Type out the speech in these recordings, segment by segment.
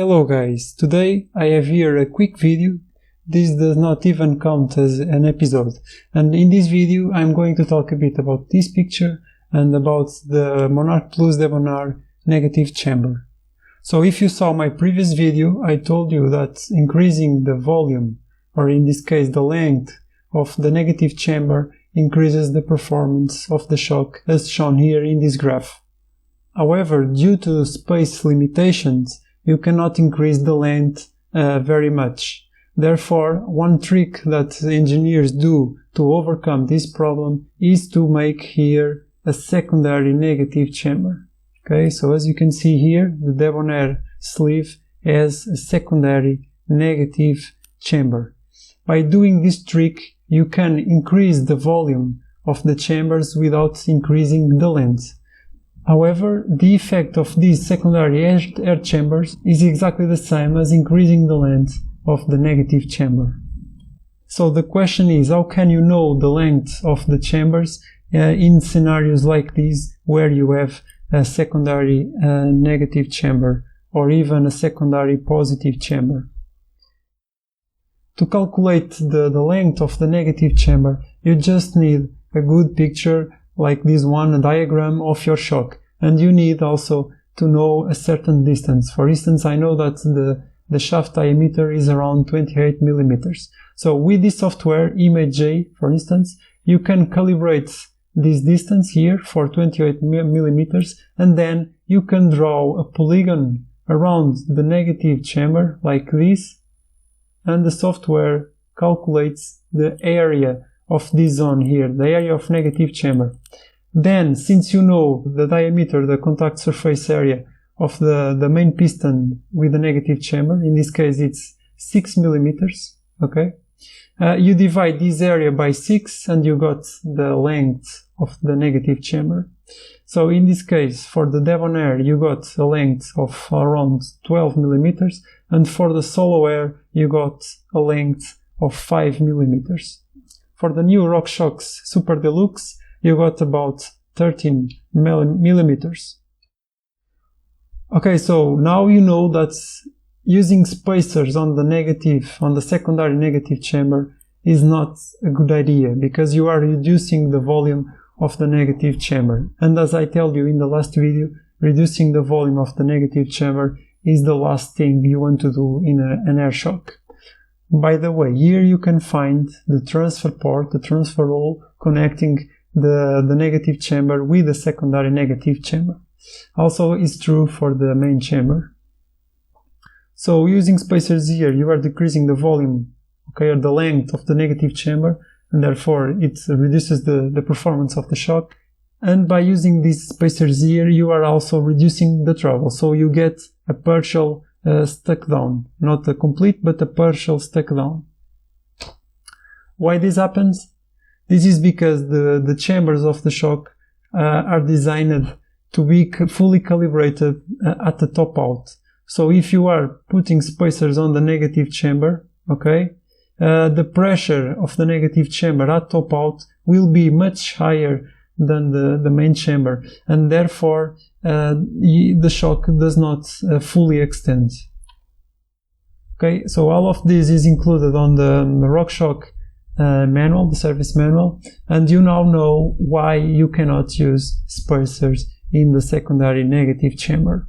Hello guys, today I have here a quick video. This does not even count as an episode, and in this video I'm going to talk a bit about this picture and about the Monarch Plus Debonair negative chamber. So if you saw my previous video, I told you that increasing the volume, or in this case the length of the negative chamber, increases the performance of the shock as shown here in this graph. However, due to space limitations, you cannot increase the length very much. Therefore, one trick that engineers do to overcome this problem is to make here a secondary negative chamber. Okay, so as you can see here, the Debonair sleeve has a secondary negative chamber. By doing this trick, you can increase the volume of the chambers without increasing the length. However, the effect of these secondary air chambers is exactly the same as increasing the length of the negative chamber. So the question is, how can you know the length of the chambers in scenarios like these where you have a secondary negative chamber or even a secondary positive chamber? To calculate the length of the negative chamber, you just need a good picture like this one, a diagram of your shock, and you need also to know a certain distance. For instance, I know that the shaft diameter is around 28 millimeters. So with this software, ImageJ, for instance, you can calibrate this distance here for 28 millimeters, and then you can draw a polygon around the negative chamber like this, and the software calculates the area of this zone here, the area of negative chamber. Then, since you know the diameter, the contact surface area of the main piston with the negative chamber, in this case it's 6 millimeters, okay? You divide this area by 6 and you got the length of the negative chamber. So in this case, for the Debonair, you got a length of around 12 millimeters, and for the Solo Air, you got a length of 5 millimeters. For the new RockShox Super Deluxe, you got about 13 millimeters. Okay, so now you know that using spacers on the secondary negative chamber is not a good idea, because you are reducing the volume of the negative chamber. And as I told you in the last video, reducing the volume of the negative chamber is the last thing you want to do in an air shock. By the way, here you can find the transfer port, the transfer hole connecting the negative chamber with the secondary negative chamber. Also is true for the main chamber. So using spacers here, you are decreasing the volume, okay, or the length of the negative chamber, and therefore it reduces the performance of the shock. And by using these spacers here, you are also reducing the trouble, so you get a partial stuck down, not a complete, but a partial stuck down. Why this happens? This is because the chambers of the shock are designed to be fully calibrated at the top out. So if you are putting spacers on the negative chamber, okay, the pressure of the negative chamber at top out will be much higher than the main chamber, and therefore the shock does not fully extend. Okay, so all of this is included on the RockShox manual, the service manual, and you now know why you cannot use spacers in the secondary negative chamber.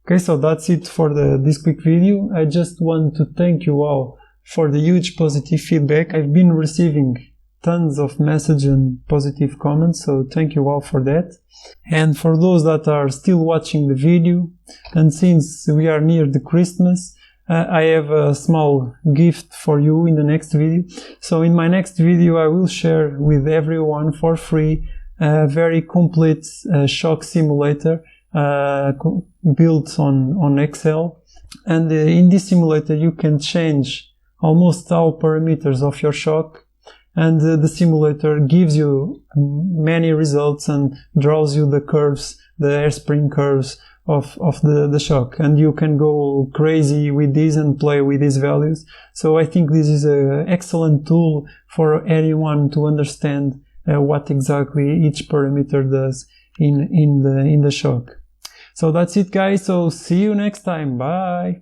Okay, so that's it for this quick video. I just want to thank you all for the huge positive feedback. I've been receiving tons of messages and positive comments, so thank you all for that. And for those that are still watching the video, and since we are near the Christmas, I have a small gift for you in the next video. So in my next video I will share with everyone for free a very complete shock simulator built on Excel. And in this simulator you can change almost all parameters of your shock, and the simulator gives you many results and draws you the curves, the airspring curves of the shock, and you can go crazy with this and play with these values. So I think this is an excellent tool for anyone to understand what exactly each parameter does in the shock. So that's it, guys. So see you next time. Bye.